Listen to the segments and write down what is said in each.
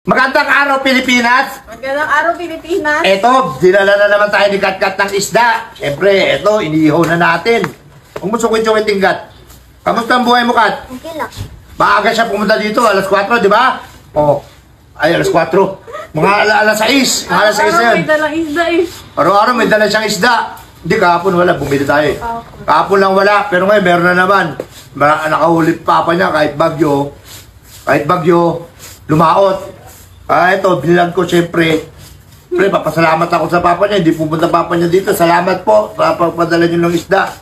Magandang araw, Pilipinas! Magandang araw, Pilipinas! Eto, dinala na naman tayo ni Kat-Kat ng isda. Siyempre, eto, inihaw na natin. Kung gusto ko yung tingkat. Kamusta ang buhay mo, Kat? Okay lang. Maaga siya pumunta dito, alas 4, di ba? Oh, ay, alas 4. Mga alas 6. Mga alas 6 na Araw yun. may dalang isda eh. Araw-araw may dala siyang isda. Hindi, kahapon wala, bumili tayo. Kahapon lang wala, pero ngayon meron na naman. Nakahuli papa niya kahit bagyo, lumaot. Ito, binilang ko siyempre. Siyempre, papasalamat ako sa papa niya. Hindi pupunta papa niya dito. Salamat po sa pagpadala niyo ng isda.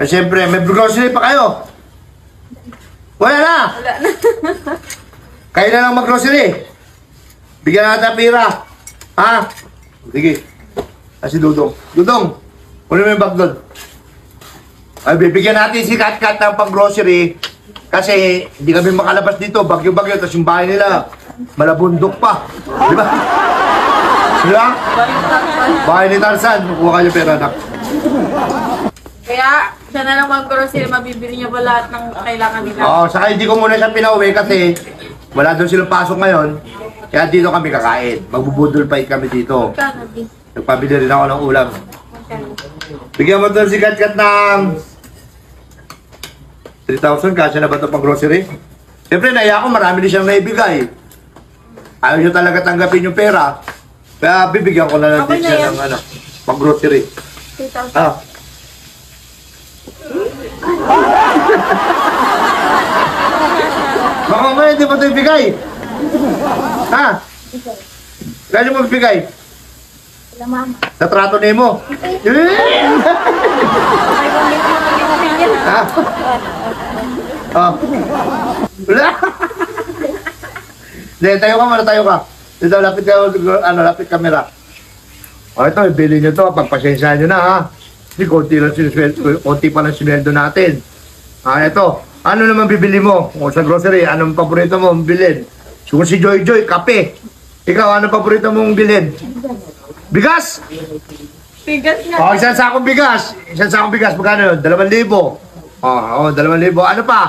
Siyempre, may grocery pa kayo. Wala na! Wala na. Kayo na lang mag-grocery. Bigyan natin pira. Ha? Sige. Si Dudong. Dudong, kunin mo yung bag doon. Ay, bibigyan natin si Kat-Kat ng pang-grocery. Kasi hindi kami makalabas dito. Bagyo-bagyo. Tapos yung bahay nila, malabundok pa. Di ba? Sila? Bahay ni Tarzan. Kuha kayo pera, anak. Kaya, siya na lang mag-grocery, mabibili niya pa lahat ng kailangan nila. Oo, saka hindi ko muna siya pinauwi kasi wala doon silang pasok ngayon. Kaya dito kami kakain. Magbubudol pa kami dito. Magkano, di? Nagpabili rin ako ng ulam. Magkano? Bigyan mo doon si Kat-Kat ng 3,000. Kasya na ba ito pang grocery? Siyempre, naiya ko, marami din siyang naibigay. Ayaw niyo talaga tanggapin yung pera. Kaya bibigyan ko na lang Okay din na siya yan. ng pang grocery. 3,000. Ah. Baka mo hindi mo ito ibigay. Ha? Kaya mo ibigay? Wala, mama. Sa trato ni mo. Ha? Oh. Wala. Hindi, tayo ka muna, tayo ka. Dito, lapit ka, lapit camera. O ito, ibili nyo to, pagpasensyahan nyo na ha. Hindi, konti pa lang sinweldo natin. Ito, ano naman bibili mo? Kung sa grocery, anong paborito mo bilhin? Kung si Joy Joy, kape. Ikaw, anong paborito mong bilhin? Bigas! Bigas nga. O, isang sakong bigas. Isang sakong bigas, magkano yun? 2,000. O, 2,000. Ano pa?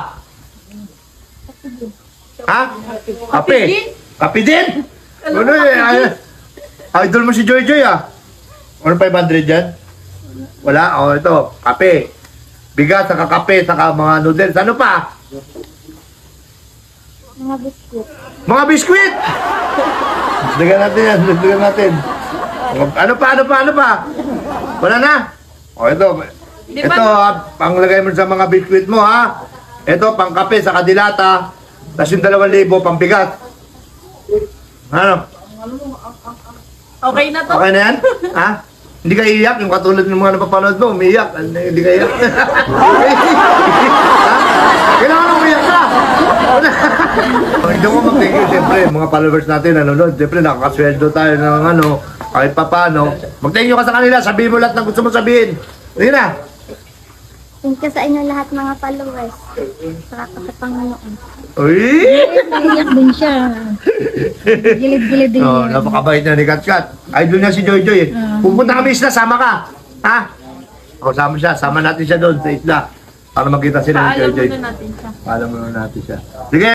Ha? Kape. Kape din? Ano idol mo si Joy Joy ah. Ano 500 yan? Wala? O, ito. Kape. Bigas, saka kape, saka mga noodles. Ano pa? Mga biskuit. Mga biskwit! Dagan natin yan. Dagan natin. Ano pa? Wala na? O, ito. Di ba- Ito, panglagay mo sa mga biskwit mo, ha? Ito, pang kape, saka dilata. Tapos yung 2,000, pang bigat. Ano? Okay na to? Okay na yan? Ha? Hindi ka iiyak? Yung katulad ng mga napapanood mo, umiiyak. Hindi ka iiyak. Ha? Kailangan mo umiiyak ka. Hindi ko mag-thank you, siyempre, mga followers natin nanonood. Siyempre, nakakasweldo tayo ng kahit pa paano. Mag-thank you ka sa kanila, sabihin mo lahat ng gusto mo sabihin. Sige na. Thank you sa inyo lahat mga followers. Sa Panginoon. Uy! Naiyak din siya. Gilid-gilid din. Oh, napakabait na ni Kat-Kat. Idol niya si Joy Joy. Pupunta kami isla, sama ka. Ha? O, sama siya. Sama natin siya doon sa isla. Para makita sila ni Joy Paalam Joy. muna natin siya. Paalam muna natin siya. Sige.